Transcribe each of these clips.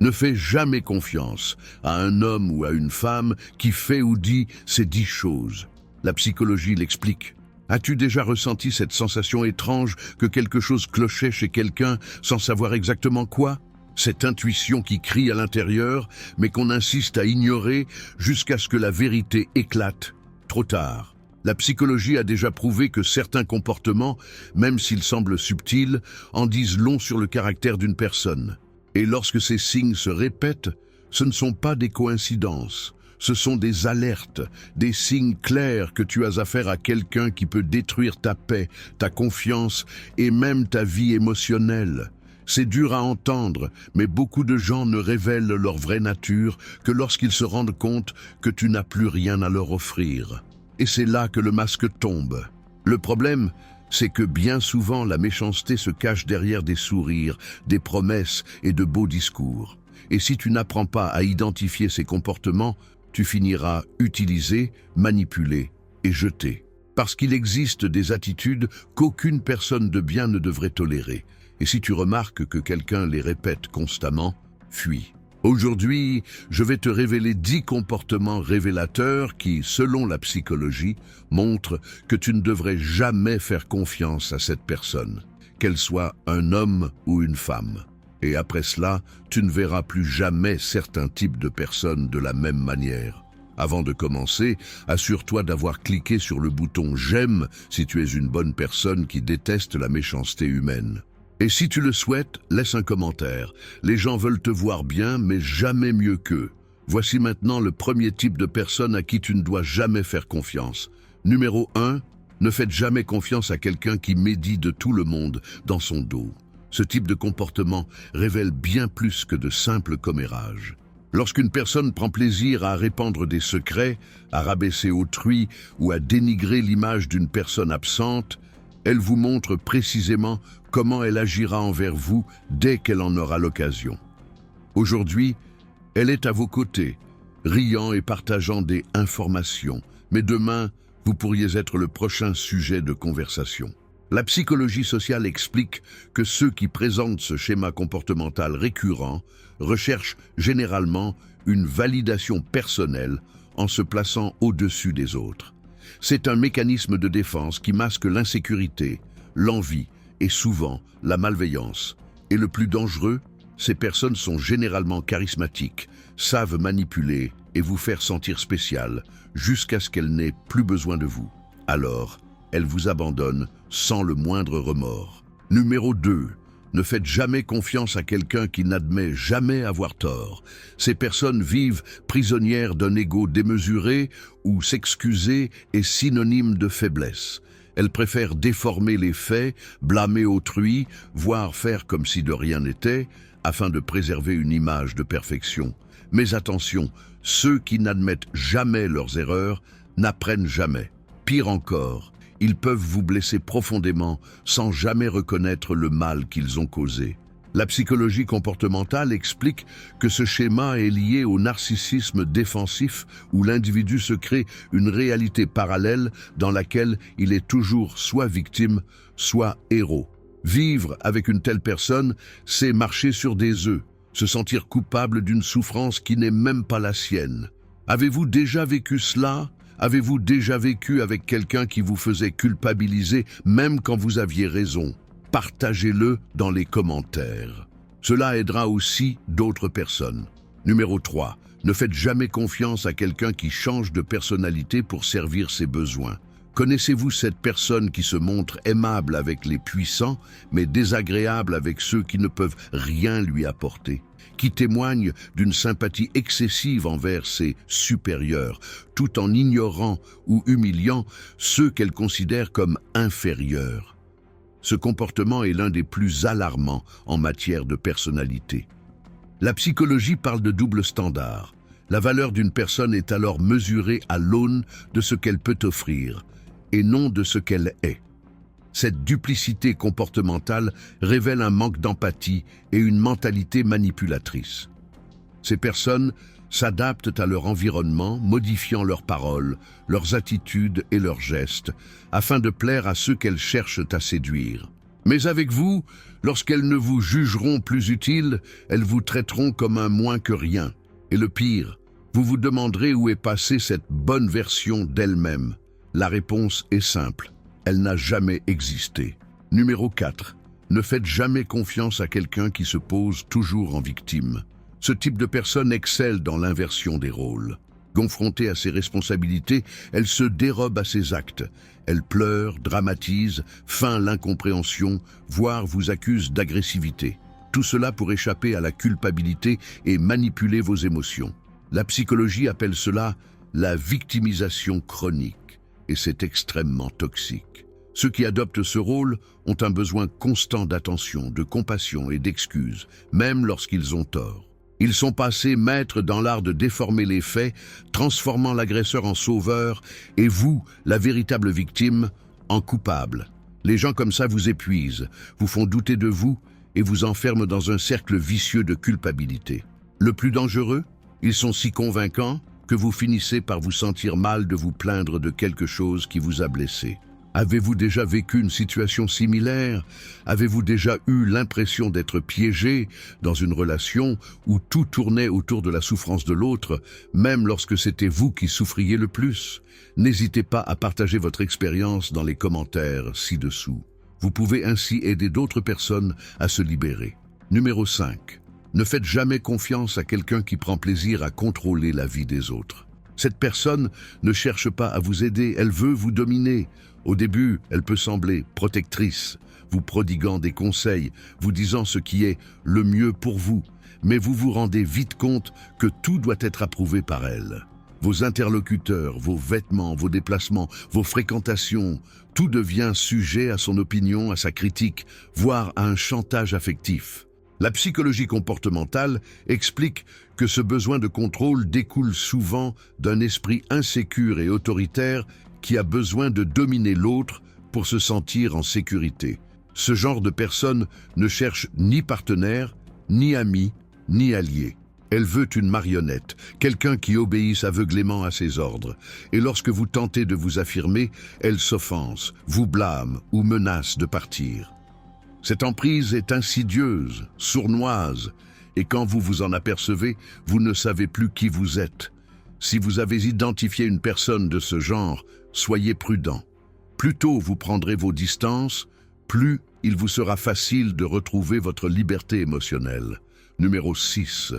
Ne fais jamais confiance à un homme ou à une femme qui fait ou dit ces 10 choses. La psychologie l'explique. As-tu déjà ressenti cette sensation étrange que quelque chose clochait chez quelqu'un sans savoir exactement quoi? Cette intuition qui crie à l'intérieur, mais qu'on insiste à ignorer jusqu'à ce que la vérité éclate. Trop tard. La psychologie a déjà prouvé que certains comportements, même s'ils semblent subtils, en disent long sur le caractère d'une personne. Et lorsque ces signes se répètent, ce ne sont pas des coïncidences. Ce sont des alertes, des signes clairs que tu as affaire à quelqu'un qui peut détruire ta paix, ta confiance et même ta vie émotionnelle. C'est dur à entendre, mais beaucoup de gens ne révèlent leur vraie nature que lorsqu'ils se rendent compte que tu n'as plus rien à leur offrir. Et c'est là que le masque tombe. Le problème, c'est que bien souvent la méchanceté se cache derrière des sourires, des promesses et de beaux discours. Et si tu n'apprends pas à identifier ces comportements, tu finiras utilisé, manipulé et jeté. Parce qu'il existe des attitudes qu'aucune personne de bien ne devrait tolérer. Et si tu remarques que quelqu'un les répète constamment, fuis. Aujourd'hui, je vais te révéler 10 comportements révélateurs qui, selon la psychologie, montrent que tu ne devrais jamais faire confiance à cette personne, qu'elle soit un homme ou une femme. Et après cela, tu ne verras plus jamais certains types de personnes de la même manière. Avant de commencer, assure-toi d'avoir cliqué sur le bouton « J'aime » si tu es une bonne personne qui déteste la méchanceté humaine. Et si tu le souhaites, laisse un commentaire. Les gens veulent te voir bien, mais jamais mieux qu'eux. Voici maintenant le premier type de personne à qui tu ne dois jamais faire confiance. Numéro 1, ne faites jamais confiance à quelqu'un qui médit de tout le monde dans son dos. Ce type de comportement révèle bien plus que de simples commérages. Lorsqu'une personne prend plaisir à répandre des secrets, à rabaisser autrui ou à dénigrer l'image d'une personne absente, elle vous montre précisément comment elle agira envers vous dès qu'elle en aura l'occasion. Aujourd'hui, elle est à vos côtés, riant et partageant des informations, mais demain, vous pourriez être le prochain sujet de conversation. La psychologie sociale explique que ceux qui présentent ce schéma comportemental récurrent recherchent généralement une validation personnelle en se plaçant au-dessus des autres. C'est un mécanisme de défense qui masque l'insécurité, l'envie et souvent la malveillance. Et le plus dangereux, ces personnes sont généralement charismatiques, savent manipuler et vous faire sentir spécial jusqu'à ce qu'elles n'aient plus besoin de vous. Alors, elles vous abandonnent sans le moindre remords. Numéro 2. Ne faites jamais confiance à quelqu'un qui n'admet jamais avoir tort. Ces personnes vivent prisonnières d'un ego démesuré où s'excuser est synonyme de faiblesse. Elles préfèrent déformer les faits, blâmer autrui, voire faire comme si de rien n'était, afin de préserver une image de perfection. Mais attention, ceux qui n'admettent jamais leurs erreurs n'apprennent jamais. Pire encore, ils peuvent vous blesser profondément sans jamais reconnaître le mal qu'ils ont causé. La psychologie comportementale explique que ce schéma est lié au narcissisme défensif où l'individu se crée une réalité parallèle dans laquelle il est toujours soit victime, soit héros. Vivre avec une telle personne, c'est marcher sur des œufs, se sentir coupable d'une souffrance qui n'est même pas la sienne. Avez-vous déjà vécu cela ? Avez-vous déjà vécu avec quelqu'un qui vous faisait culpabiliser même quand vous aviez raison ? Partagez-le dans les commentaires. Cela aidera aussi d'autres personnes. Numéro 3. Ne faites jamais confiance à quelqu'un qui change de personnalité pour servir ses besoins. Connaissez-vous cette personne qui se montre aimable avec les puissants, mais désagréable avec ceux qui ne peuvent rien lui apporter ? Qui témoigne d'une sympathie excessive envers ses supérieurs, tout en ignorant ou humiliant ceux qu'elle considère comme inférieurs. Ce comportement est l'un des plus alarmants en matière de personnalité. La psychologie parle de double standard. La valeur d'une personne est alors mesurée à l'aune de ce qu'elle peut offrir, et non de ce qu'elle est. Cette duplicité comportementale révèle un manque d'empathie et une mentalité manipulatrice. Ces personnes s'adaptent à leur environnement, modifiant leurs paroles, leurs attitudes et leurs gestes, afin de plaire à ceux qu'elles cherchent à séduire. Mais avec vous, lorsqu'elles ne vous jugeront plus utile, elles vous traiteront comme un moins que rien. Et le pire, vous vous demanderez où est passée cette bonne version d'elle-même. La réponse est simple, elle n'a jamais existé. Numéro 4. Ne faites jamais confiance à quelqu'un qui se pose toujours en victime. Ce type de personne excelle dans l'inversion des rôles. Confrontée à ses responsabilités, elle se dérobe à ses actes. Elle pleure, dramatise, feint l'incompréhension, voire vous accuse d'agressivité. Tout cela pour échapper à la culpabilité et manipuler vos émotions. La psychologie appelle cela la victimisation chronique, et c'est extrêmement toxique. Ceux qui adoptent ce rôle ont un besoin constant d'attention, de compassion et d'excuses, même lorsqu'ils ont tort. Ils sont passés maîtres dans l'art de déformer les faits, transformant l'agresseur en sauveur et vous, la véritable victime, en coupable. Les gens comme ça vous épuisent, vous font douter de vous et vous enferment dans un cercle vicieux de culpabilité. Le plus dangereux, ils sont si convaincants que vous finissez par vous sentir mal de vous plaindre de quelque chose qui vous a blessé. Avez-vous déjà vécu une situation similaire? Avez-vous déjà eu l'impression d'être piégé dans une relation où tout tournait autour de la souffrance de l'autre, même lorsque c'était vous qui souffriez le plus? N'hésitez pas à partager votre expérience dans les commentaires ci-dessous. Vous pouvez ainsi aider d'autres personnes à se libérer. Numéro 5. Ne faites jamais confiance à quelqu'un qui prend plaisir à contrôler la vie des autres. Cette personne ne cherche pas à vous aider, elle veut vous dominer. Au début, elle peut sembler protectrice, vous prodiguant des conseils, vous disant ce qui est le mieux pour vous, mais vous vous rendez vite compte que tout doit être approuvé par elle. Vos interlocuteurs, vos vêtements, vos déplacements, vos fréquentations, tout devient sujet à son opinion, à sa critique, voire à un chantage affectif. La psychologie comportementale explique que ce besoin de contrôle découle souvent d'un esprit insécure et autoritaire qui a besoin de dominer l'autre pour se sentir en sécurité. Ce genre de personne ne cherche ni partenaire, ni ami, ni allié. Elle veut une marionnette, quelqu'un qui obéisse aveuglément à ses ordres. Et lorsque vous tentez de vous affirmer, elle s'offense, vous blâme ou menace de partir. Cette emprise est insidieuse, sournoise, et quand vous vous en apercevez, vous ne savez plus qui vous êtes. Si vous avez identifié une personne de ce genre, soyez prudent. Plus tôt vous prendrez vos distances, plus il vous sera facile de retrouver votre liberté émotionnelle. Numéro 6.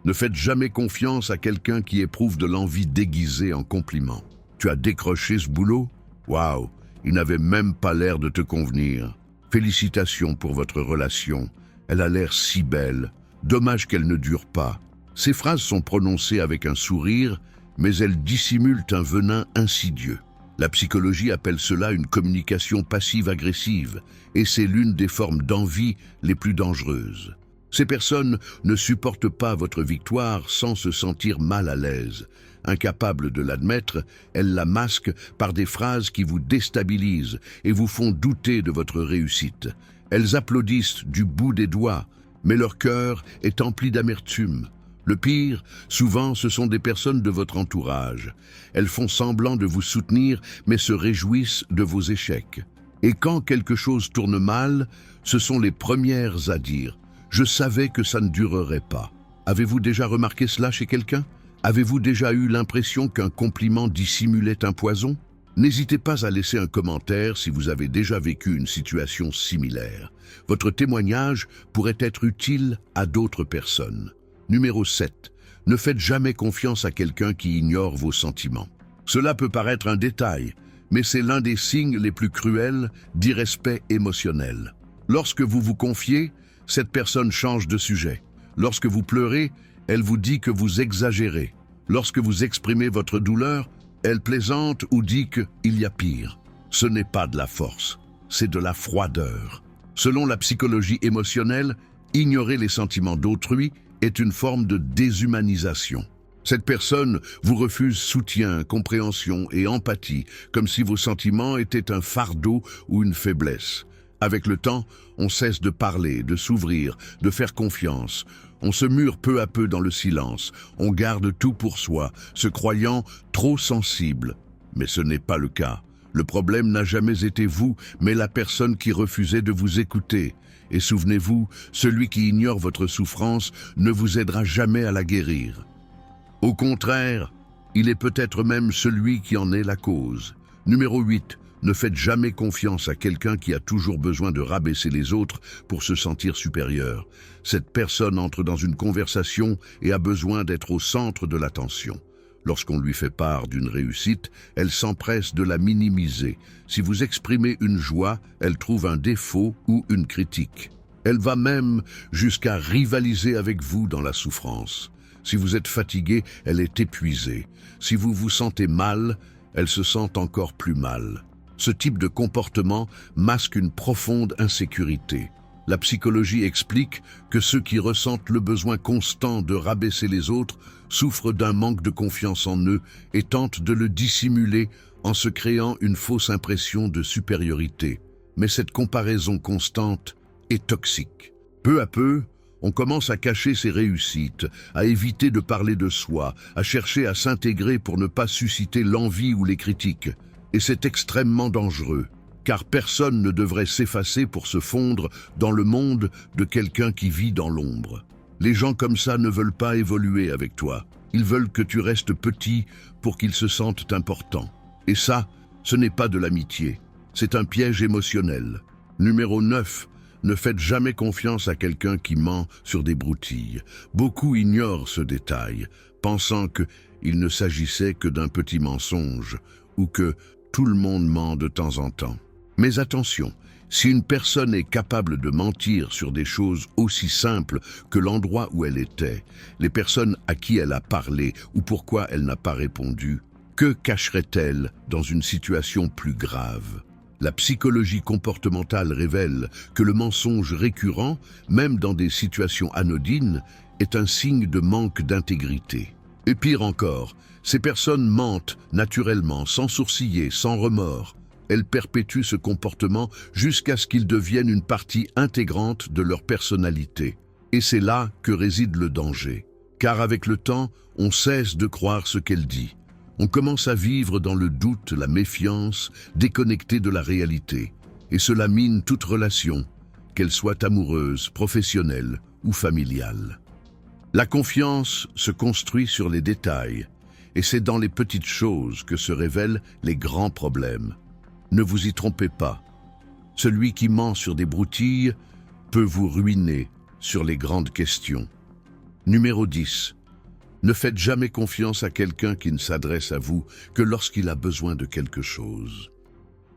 Ne faites jamais confiance à quelqu'un qui éprouve de l'envie déguisée en compliment. Tu as décroché ce boulot? Waouh, il n'avait même pas l'air de te convenir. Félicitations pour votre relation, elle a l'air si belle. Dommage qu'elle ne dure pas. Ces phrases sont prononcées avec un sourire, mais elles dissimulent un venin insidieux. La psychologie appelle cela une communication passive-agressive, et c'est l'une des formes d'envie les plus dangereuses. Ces personnes ne supportent pas votre victoire sans se sentir mal à l'aise. Incapables de l'admettre, elles la masquent par des phrases qui vous déstabilisent et vous font douter de votre réussite. Elles applaudissent du bout des doigts, mais leur cœur est empli d'amertume. Le pire, souvent, ce sont des personnes de votre entourage. Elles font semblant de vous soutenir, mais se réjouissent de vos échecs. Et quand quelque chose tourne mal, ce sont les premières à dire « Je savais que ça ne durerait pas ». Avez-vous déjà remarqué cela chez quelqu'un? Avez-vous déjà eu l'impression qu'un compliment dissimulait un poison? N'hésitez pas à laisser un commentaire si vous avez déjà vécu une situation similaire. Votre témoignage pourrait être utile à d'autres personnes. Numéro 7. Ne faites jamais confiance à quelqu'un qui ignore vos sentiments. Cela peut paraître un détail, mais c'est l'un des signes les plus cruels d'irrespect émotionnel. Lorsque vous vous confiez, cette personne change de sujet. Lorsque vous pleurez, elle vous dit que vous exagérez. Lorsque vous exprimez votre douleur, elle plaisante ou dit qu'il y a pire. Ce n'est pas de la force, c'est de la froideur. Selon la psychologie émotionnelle, ignorer les sentiments d'autrui est une forme de déshumanisation. Cette personne vous refuse soutien, compréhension et empathie, comme si vos sentiments étaient un fardeau ou une faiblesse. Avec le temps, on cesse de parler, de s'ouvrir, de faire confiance. On se mure peu à peu dans le silence. On garde tout pour soi, se croyant trop sensible. Mais ce n'est pas le cas. Le problème n'a jamais été vous, mais la personne qui refusait de vous écouter. Et souvenez-vous, celui qui ignore votre souffrance ne vous aidera jamais à la guérir. Au contraire, il est peut-être même celui qui en est la cause. Numéro 8. Ne faites jamais confiance à quelqu'un qui a toujours besoin de rabaisser les autres pour se sentir supérieur. Cette personne entre dans une conversation et a besoin d'être au centre de l'attention. Lorsqu'on lui fait part d'une réussite, elle s'empresse de la minimiser. Si vous exprimez une joie, elle trouve un défaut ou une critique. Elle va même jusqu'à rivaliser avec vous dans la souffrance. Si vous êtes fatigué, elle est épuisée. Si vous vous sentez mal, elle se sent encore plus mal. Ce type de comportement masque une profonde insécurité. La psychologie explique que ceux qui ressentent le besoin constant de rabaisser les autres souffrent d'un manque de confiance en eux et tentent de le dissimuler en se créant une fausse impression de supériorité. Mais cette comparaison constante est toxique. Peu à peu, on commence à cacher ses réussites, à éviter de parler de soi, à chercher à s'intégrer pour ne pas susciter l'envie ou les critiques. Et c'est extrêmement dangereux, car personne ne devrait s'effacer pour se fondre dans le monde de quelqu'un qui vit dans l'ombre. Les gens comme ça ne veulent pas évoluer avec toi. Ils veulent que tu restes petit pour qu'ils se sentent importants. Et ça, ce n'est pas de l'amitié, c'est un piège émotionnel. Numéro 9. Ne faites jamais confiance à quelqu'un qui ment sur des broutilles. Beaucoup ignorent ce détail, pensant qu'il ne s'agissait que d'un petit mensonge ou que tout le monde ment de temps en temps. Mais attention, si une personne est capable de mentir sur des choses aussi simples que l'endroit où elle était, les personnes à qui elle a parlé ou pourquoi elle n'a pas répondu, que cacherait-elle dans une situation plus grave ? La psychologie comportementale révèle que le mensonge récurrent, même dans des situations anodines, est un signe de manque d'intégrité. Et pire encore, ces personnes mentent naturellement, sans sourciller, sans remords. Elles perpétuent ce comportement jusqu'à ce qu'il devienne une partie intégrante de leur personnalité. Et c'est là que réside le danger. Car avec le temps, on cesse de croire ce qu'elle dit. On commence à vivre dans le doute, la méfiance, déconnecté de la réalité. Et cela mine toute relation, qu'elle soit amoureuse, professionnelle ou familiale. La confiance se construit sur les détails, et c'est dans les petites choses que se révèlent les grands problèmes. Ne vous y trompez pas. Celui qui ment sur des broutilles peut vous ruiner sur les grandes questions. Numéro 10. Ne faites jamais confiance à quelqu'un qui ne s'adresse à vous que lorsqu'il a besoin de quelque chose.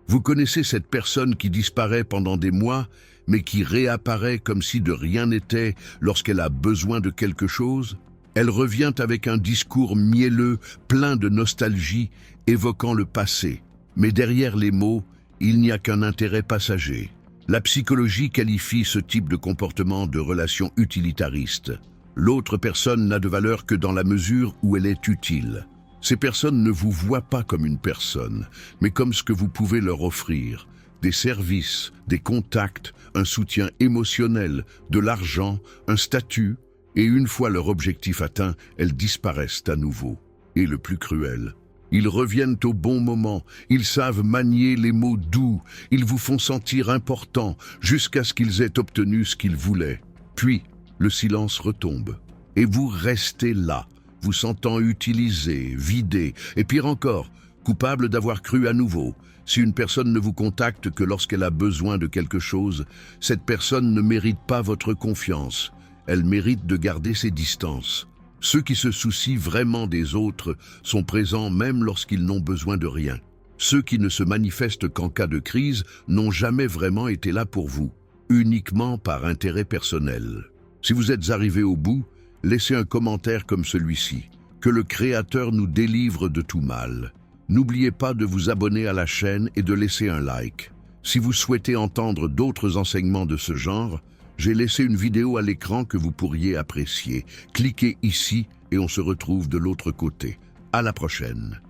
Vous connaissez cette personne qui disparaît pendant des mois, mais qui réapparaît comme si de rien n'était lorsqu'elle a besoin de quelque chose? Elle revient avec un discours mielleux, plein de nostalgie, évoquant le passé. Mais derrière les mots, il n'y a qu'un intérêt passager. La psychologie qualifie ce type de comportement de relation utilitariste. L'autre personne n'a de valeur que dans la mesure où elle est utile. Ces personnes ne vous voient pas comme une personne, mais comme ce que vous pouvez leur offrir. Des services, des contacts, un soutien émotionnel, de l'argent, un statut, et une fois leur objectif atteint, elles disparaissent à nouveau. Et le plus cruel, ils reviennent au bon moment, ils savent manier les mots doux, ils vous font sentir important jusqu'à ce qu'ils aient obtenu ce qu'ils voulaient. Puis, le silence retombe, et vous restez là, vous sentant utilisé, vidé, et pire encore, coupable d'avoir cru à nouveau. Si une personne ne vous contacte que lorsqu'elle a besoin de quelque chose, cette personne ne mérite pas votre confiance. Elle mérite de garder ses distances. Ceux qui se soucient vraiment des autres sont présents même lorsqu'ils n'ont besoin de rien. Ceux qui ne se manifestent qu'en cas de crise n'ont jamais vraiment été là pour vous, uniquement par intérêt personnel. Si vous êtes arrivé au bout, laissez un commentaire comme celui-ci. Que le Créateur nous délivre de tout mal. N'oubliez pas de vous abonner à la chaîne et de laisser un like. Si vous souhaitez entendre d'autres enseignements de ce genre, j'ai laissé une vidéo à l'écran que vous pourriez apprécier. Cliquez ici et on se retrouve de l'autre côté. À la prochaine.